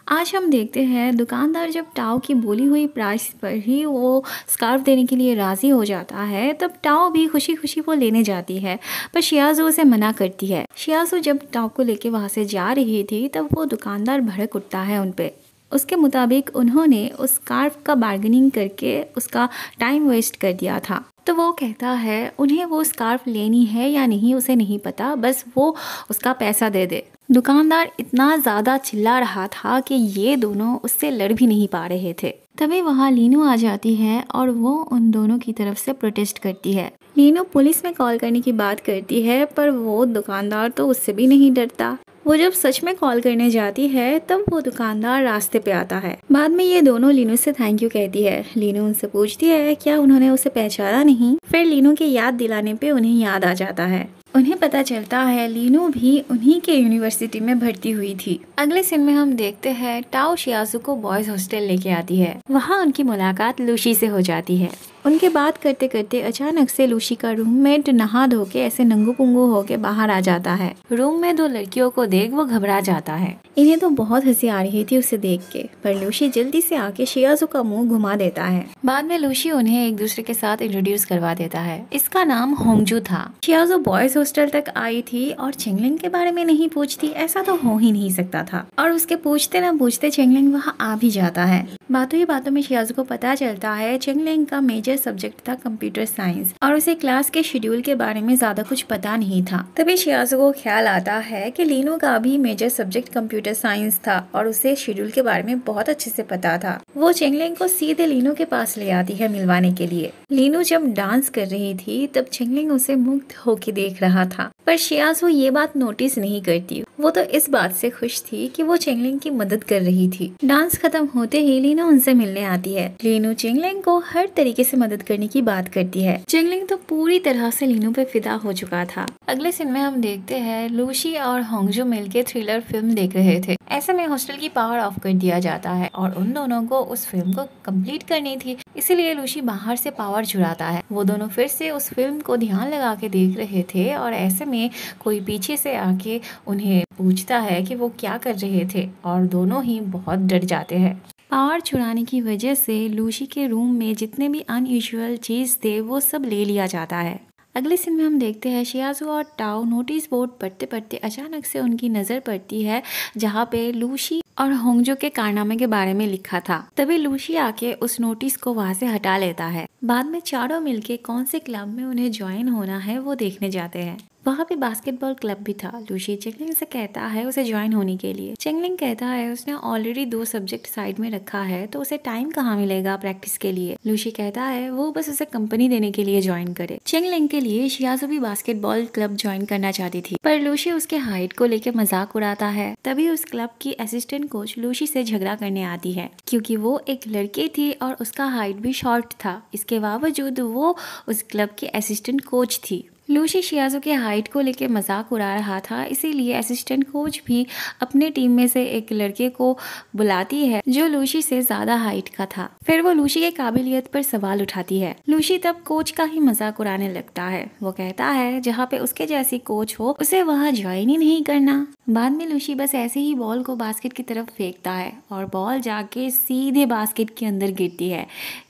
आज हम देखते हैं दुकानदार जब टाओ की बोली हुई प्राइस पर ही वो स्कार्फ देने के लिए राज़ी हो जाता है, तब टाओ भी खुशी खुशी वो लेने जाती है। पर शियाज़ू उसे मना करती है। शियाज़ू जब टाओ को लेके वहाँ से जा रही थी, तब वो दुकानदार भड़क उठता है उन पे। उसके मुताबिक उन्होंने उस स्कार्फ का बार्गेनिंग करके उसका टाइम वेस्ट कर दिया था। तो वो कहता है उन्हें वो स्कार्फ लेनी है या नहीं उसे नहीं पता, बस वो उसका पैसा दे दे। दुकानदार इतना ज़्यादा चिल्ला रहा था कि ये दोनों उससे लड़ भी नहीं पा रहे थे। तभी वहाँ लीनू आ जाती है और वो उन दोनों की तरफ से प्रोटेस्ट करती है। लीनू पुलिस में कॉल करने की बात करती है, पर वो दुकानदार तो उससे भी नहीं डरता। वो जब सच में कॉल करने जाती है, तब वो दुकानदार रास्ते पे आता है। बाद में ये दोनों लीनू से थैंक यू कहती है। लीनू उनसे पूछती है क्या उन्होंने उसे पहचाना नहीं। फिर लीनू के याद दिलाने पे उन्हें याद आ जाता है। उन्हें पता चलता है लीनू भी उन्हीं के यूनिवर्सिटी में भर्ती हुई थी। अगले सीन में हम देखते हैं टाओ शियाज़ू को बॉयज हॉस्टल लेके आती है। वहाँ उनकी मुलाकात लूशी से हो जाती है। उनके बात करते करते अचानक से लूशी का रूममेट नहा धो के ऐसे नंगू पुंगू होके बाहर आ जाता है। रूम में दो लड़कियों को देख वो घबरा जाता है। इन्हें तो बहुत हंसी आ रही थी उसे देख के, पर लूशी जल्दी से आके शियाज़ू का मुंह घुमा देता है। बाद में लूशी उन्हें एक दूसरे के साथ इंट्रोड्यूस करवा देता है। इसका नाम होंगजू था। शियाज़ू बॉयज हॉस्टल तक आई थी और चेंगलिंग के बारे में नहीं पूछती, ऐसा तो हो ही नहीं सकता था। और उसके पूछते न पूछते चेंगलिंग वहाँ आ भी जाता है। बातों ही बातों में शियाज़ू को पता चलता है चेंगलिंग का मेजर सब्जेक्ट था कंप्यूटर साइंस और उसे क्लास के शेड्यूल के बारे में ज्यादा कुछ पता नहीं था। तभी शियाज़ू को ख्याल आता है कि लीनू का भी मेजर सब्जेक्ट कंप्यूटर साइंस था और उसे शेड्यूल के बारे में बहुत अच्छे से पता था। वो चेंगलिंग को सीधे लीनू के पास ले आती है मिलवाने के लिए। लीनू जब डांस कर रही थी, तब चेंगलिंग उसे मुग्ध होकर देख रहा था, पर शियाज़ू ये बात नोटिस नहीं करती। वो तो इस बात से खुश थी कि वो चेंगलिंग की मदद कर रही थी। डांस खत्म होते ही लीनू उनसे मिलने आती है। लीनू चेंगलिंग को हर तरीके से मदद करने की बात करती है। चेंगलिंग तो पूरी तरह से लीनू पे फिदा हो चुका था। अगले सीन में हम देखते हैं लूशी और होंगजू मिलके थ्रिलर फिल्म देख रहे थे। ऐसे में हॉस्टल की पावर ऑफ कर दिया जाता है और उन दोनों को उस फिल्म को कंप्लीट करनी थी, इसीलिए लूशी बाहर से पावर चुराता है। वो दोनों फिर से उस फिल्म को ध्यान लगा के देख रहे थे और ऐसे में कोई पीछे से आके उन्हें पूछता है कि वो क्या कर रहे थे और दोनों ही बहुत डर जाते हैं। पावर चुराने की वजह से लूशी के रूम में जितने भी अनयूजुअल चीज थे वो सब ले लिया जाता है। अगले सीन में हम देखते हैं शियाज़ू और टाओ नोटिस बोर्ड पढ़ते पढ़ते अचानक से उनकी नजर पड़ती है जहाँ पे लूशी और होंगजू के कारनामे के बारे में लिखा था। तभी लूशी आके उस नोटिस को वहाँ से हटा लेता है। बाद में चारों मिलके कौन से क्लब में उन्हें ज्वाइन होना है वो देखने जाते हैं। वहाँ पे बास्केटबॉल क्लब भी था। लूशी चेंगलिंग से कहता है उसे ज्वाइन होने के लिए। चेंगलिंग कहता है उसने ऑलरेडी 2 सब्जेक्ट साइड में रखा है, तो उसे टाइम कहाँ मिलेगा प्रैक्टिस के लिए। लूशी कहता है वो बस उसे कंपनी देने के लिए ज्वाइन करे। चेंगलिंग के लिए शियाज़ू भी बास्केटबॉल क्लब ज्वाइन करना चाहती थी, पर लूशी उसके हाइट को लेकर मजाक उड़ाता है। तभी उस क्लब की असिस्टेंट कोच लूशी से झगड़ा करने आती है, क्योंकि वो एक लड़की थी और उसका हाइट भी शॉर्ट था। इसके बावजूद वो उस क्लब की असिस्टेंट कोच थी। लूशी शियाज़ू के हाइट को लेके मजाक उड़ा रहा था, इसीलिए असिस्टेंट कोच भी अपने टीम में से एक लड़के को बुलाती है जो लूशी से ज्यादा हाइट का था। फिर वो लूशी के काबिलियत पर सवाल उठाती है। लूशी तब कोच का ही मजाक उड़ाने लगता है। वो कहता है जहाँ पे उसके जैसी कोच हो उसे वहाँ ज्वाइन ही नहीं करना। बाद में लूशी बस ऐसे ही बॉल को बास्केट की तरफ फेंकता है और बॉल जाके सीधे बास्केट के अंदर गिरती है।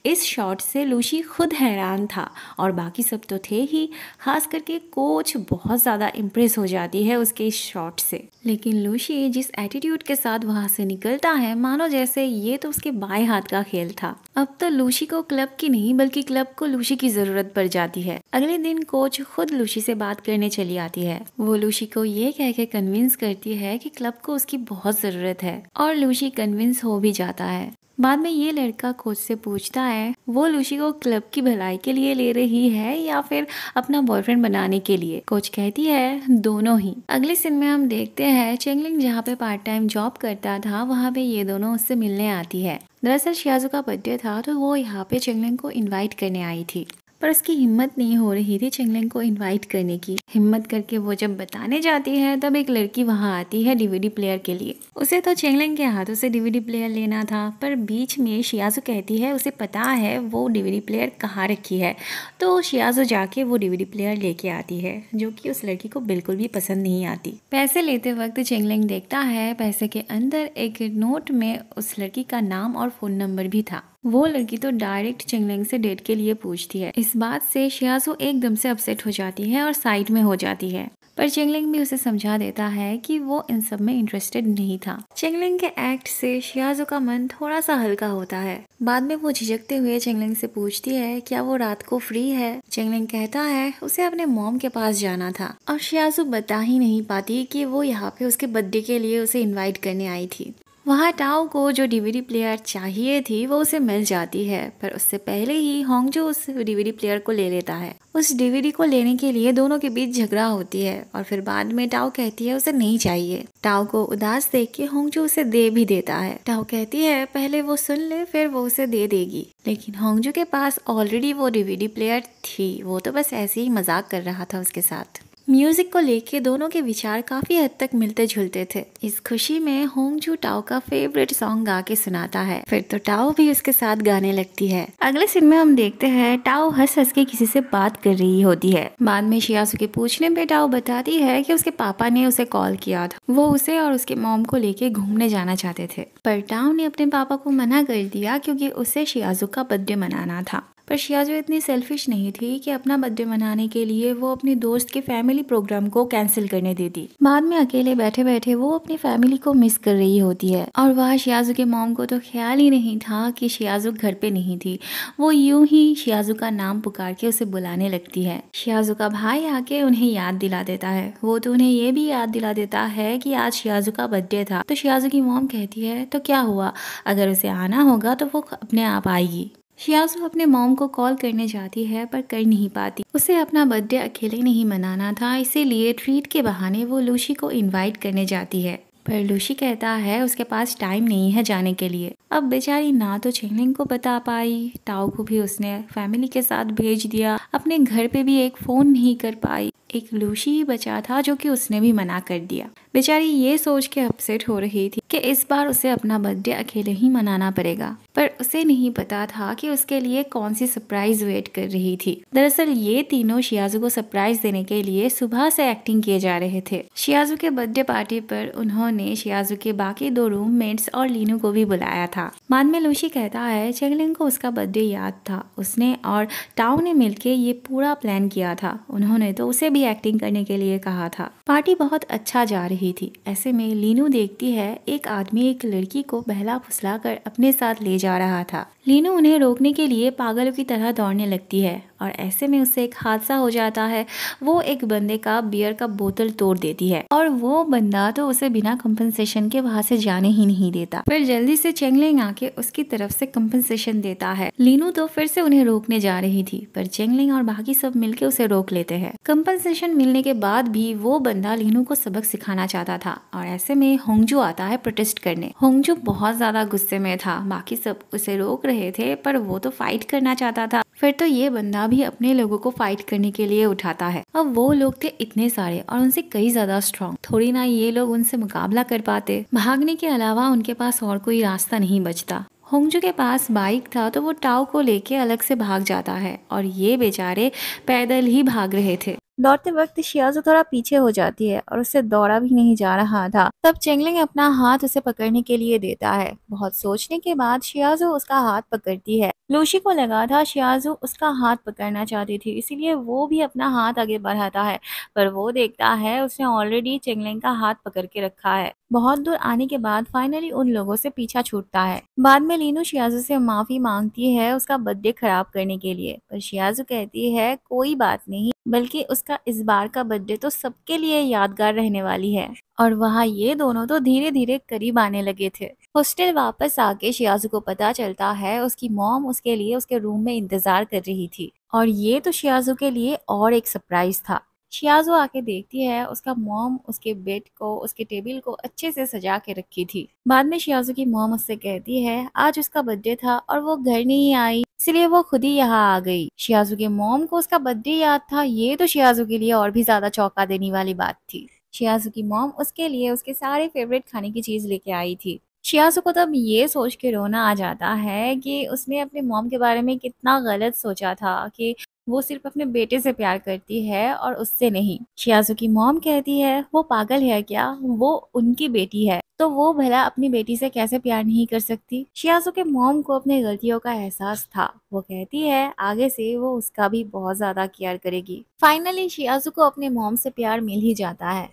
इस शॉट से लूशी खुद हैरान था और बाकी सब तो थे ही, खास करके कोच बहुत ज़्यादा इम्प्रेस हो जाती है उसके इस शॉट से। लेकिन लूशी जिस एटीट्यूड के साथ वहाँ से निकलता है, मानो जैसे ये तो उसके बाएं हाथ का खेल था। अब तो लूशी को क्लब की नहीं बल्कि क्लब को लूशी की जरूरत पड़ जाती है। अगले दिन कोच खुद लूशी से बात करने चली आती है। वो लूशी को ये कह के कन्विंस करती है कि क्लब को उसकी बहुत जरूरत है और लूशी कन्विंस हो भी जाता है। बाद में ये लड़का कोच से पूछता है वो लूशी को क्लब की भलाई के लिए ले रही है या फिर अपना बॉयफ्रेंड बनाने के लिए। कोच कहती है दोनों ही। अगले सीन में हम देखते हैं चेंगलिंग जहाँ पे पार्ट टाइम जॉब करता था, वहाँ पे ये दोनों उससे मिलने आती है। दरअसल शियाज़ू का बर्थडे था, तो वो यहाँ पे चेंगलिंग को इनवाइट करने आई थी। पर उसकी हिम्मत नहीं हो रही थी चेंगलेंग को इनवाइट करने की। हिम्मत करके वो जब बताने जाती है तब एक लड़की वहाँ आती है डीवीडी प्लेयर के लिए। उसे तो चेंगलेंग के हाथों से डीवीडी प्लेयर लेना था, पर बीच में शियाजू कहती है उसे पता है वो डीवीडी प्लेयर कहाँ रखी है। तो शियाजू जाके वो डीवीडी प्लेयर लेके आती है, जो कि उस लड़की को बिल्कुल भी पसंद नहीं आती। पैसे लेते वक्त चेंगलेंग देखता है पैसे के अंदर एक नोट में उस लड़की का नाम और फोन नंबर भी था। वो लड़की तो डायरेक्ट चेंगलेंग से डेट के लिए पूछती है। इस बात से शियाजू एकदम से अपसेट हो जाती है और साइड में हो जाती है, पर चेंगलेंग भी उसे समझा देता है कि वो इन सब में इंटरेस्टेड नहीं था। चेंगलेंग के एक्ट से शियाजू का मन थोड़ा सा हल्का होता है। बाद में वो झिझकते हुए चेंगलेंग से पूछती है क्या वो रात को फ्री है। चेंगलेंग कहता है उसे अपने मॉम के पास जाना था, और शियाजू बता ही नहीं पाती कि वो यहाँ पे उसके बर्थडे के लिए उसे इन्वाइट करने आई थी। वहाँ टाओ को जो डीवीडी प्लेयर चाहिए थी वो उसे मिल जाती है, पर उससे पहले ही होंगजो उस डीवीडी प्लेयर को ले लेता है। उस डीवीडी को लेने के लिए दोनों के बीच झगड़ा होती है, और फिर बाद में टाओ कहती है उसे नहीं चाहिए। टाओ को उदास देख के होंगजो उसे दे भी देता है। टाओ कहती है पहले वो सुन ले फिर वो उसे दे देगी, लेकिन होंगजो के पास ऑलरेडी वो डीवीडी प्लेयर थी। वो तो बस ऐसे ही मजाक कर रहा था उसके साथ। म्यूजिक को लेके दोनों के विचार काफी हद तक मिलते जुलते थे। इस खुशी में होंगजू टाओ का फेवरेट सॉन्ग गा के सुनाता है, फिर तो टाओ भी उसके साथ गाने लगती है। अगले सीन में हम देखते हैं टाओ हंस हंस के किसी से बात कर रही होती है। बाद में शियासू के पूछने पे टाओ बताती है कि उसके पापा ने उसे कॉल किया था। वो उसे और उसके मॉम को लेके घूमने जाना चाहते थे, पर टाओ ने अपने पापा को मना कर दिया क्योंकि उसे शियाजू का बर्थडे मनाना था। पर शियाजू इतनी सेल्फिश नहीं थी कि अपना बर्थडे मनाने के लिए वो अपनी दोस्त के फैमिली प्रोग्राम को कैंसिल करने देती। बाद में अकेले बैठे बैठे वो अपनी फैमिली को मिस कर रही होती है, और वह शियाजू के मॉम को तो ख्याल ही नहीं था कि शियाजू घर पे नहीं थी। वो यूं ही शियाजू का नाम पुकार के उसे बुलाने लगती है। शियाजू का भाई आके उन्हें याद दिला देता है। वो तो उन्हें ये भी याद दिला देता है कि आज शियाजू का बर्थडे था। तो शियाजू की मॉम कहती है तो क्या हुआ, अगर उसे आना होगा तो वो अपने आप आएगी। शियाजू अपने मॉम को कॉल करने जाती है पर कर नहीं पाती। उसे अपना बर्थडे अकेले नहीं मनाना था, इसीलिए ट्रीट के बहाने वो लूशी को इनवाइट करने जाती है, पर लूशी कहता है उसके पास टाइम नहीं है जाने के लिए। अब बेचारी ना तो चेंगलेंग को बता पाई, टाओ को भी उसने फैमिली के साथ भेज दिया, अपने घर पे भी एक फोन नहीं कर पाई। एक लूशी ही बचा था जो कि उसने भी मना कर दिया। बेचारी ये सोच के अपसेट हो रही थी कि इस बार उसे अपना बर्थडे अकेले ही मनाना पड़ेगा, पर उसे नहीं पता था कि उसके लिए कौन सी सरप्राइज वेट कर रही थी। दरअसल ये तीनों शियाजू को सरप्राइज देने के लिए सुबह से एक्टिंग किए जा रहे थे। शियाजू के बर्थडे पार्टी पर उन्होंने शियाजू के बाकी 2 रूममेट्स और लीनू को भी बुलाया था। बाद में लूशी कहता है चेंगलेंग को उसका बर्थडे याद था, उसने और टाओ ने मिलके ये पूरा प्लान किया था। उन्होंने तो उसे भी एक्टिंग करने के लिए कहा था। पार्टी बहुत अच्छा जा रही थी। ऐसे में लीनू देखती है एक आदमी एक लड़की को बहला फुसला कर अपने साथ ले जा रहा था। लीनू उन्हें रोकने के लिए पागलों की तरह दौड़ने लगती है, और ऐसे में उससे एक हादसा हो जाता है। वो एक बंदे का बियर का बोतल तोड़ देती है, और वो बंदा तो उसे बिना कंपनसेशन के वहां से जाने ही नहीं देता। फिर जल्दी से चेंगलेंग आके उसकी तरफ से कंपनसेशन देता है। लीनू तो फिर से उन्हें रोकने जा रही थी, पर चेंगलेंग और बाकी सब मिलके उसे रोक लेते हैं। कंपनसेशन मिलने के बाद भी वो बंदा लीनू को सबक सिखाना चाहता था, और ऐसे में होंगजू आता है प्रोटेस्ट करने। होंगजू बहुत ज्यादा गुस्से में था। बाकी सब उसे रोक रहे थे, पर वो तो फाइट करना चाहता था। फिर तो ये बंदा भी अपने लोगों को फाइट करने के लिए उठाता है। अब वो लोग थे इतने सारे और उनसे कई ज्यादा स्ट्रॉन्ग, थोड़ी ना ये लोग उनसे मुकाबला कर पाते। भागने के अलावा उनके पास और कोई रास्ता नहीं बचता। होंगजू के पास बाइक था तो वो टाओ को लेके अलग से भाग जाता है, और ये बेचारे पैदल ही भाग रहे थे। दौड़ते वक्त शियाजू थोड़ा पीछे हो जाती है और उससे दौड़ा भी नहीं जा रहा था। तब चेंगलेंग अपना हाथ उसे पकड़ने के लिए देता है। बहुत सोचने के बाद शियाजू उसका हाथ पकड़ती है। लूशी को लगा था शियाजू उसका हाथ पकड़ना चाहती थी, इसीलिए वो भी अपना हाथ आगे बढ़ाता है, पर वो देखता है उसने ऑलरेडी चेंगलेंग का हाथ पकड़ के रखा है। बहुत दूर आने के बाद फाइनली उन लोगों से पीछा छूटता है। बाद में लीनू शियाजू से माफी मांगती है उसका बर्थडे खराब करने के लिए, पर शियाजू कहती है कोई बात नहीं, बल्कि उसका इस बार का बर्थडे तो सबके लिए यादगार रहने वाली है। और वहाँ ये दोनों तो धीरे धीरे करीब आने लगे थे। हॉस्टल वापस आके शियाजू को पता चलता है उसकी मॉम उसके लिए उसके रूम में इंतजार कर रही थी, और ये तो शियाजू के लिए और एक सरप्राइज था। शियाज़ू आके देखती है उसका मॉम उसके बेड को, उसके टेबल को अच्छे से सजा के रखी थी। बाद में शियाज़ू की मॉम उससे कहती है आज उसका बर्थडे था और वो घर नहीं आई, इसलिए वो खुद ही यहाँ आ गई। शियाज़ू के मॉम को उसका बर्थडे याद था, ये तो शियाज़ू के लिए और भी ज्यादा चौंका देने वाली बात थी। शियाज़ू की मॉम उसके लिए उसके सारे फेवरेट खाने की चीज लेके आई थी। शियाज़ू को तब ये सोच के रोना आ जाता है कि उसने अपने मॉम के बारे में कितना गलत सोचा था कि वो सिर्फ अपने बेटे से प्यार करती है और उससे नहीं। शियाज़ू की मॉम कहती है वो पागल है क्या, वो उनकी बेटी है तो वो भला अपनी बेटी से कैसे प्यार नहीं कर सकती। शियाज़ू के मॉम को अपनी गलतियों का एहसास था। वो कहती है आगे से वो उसका भी बहुत ज्यादा केयर करेगी। फाइनली शियाज़ू को अपने मॉम से प्यार मिल ही जाता है।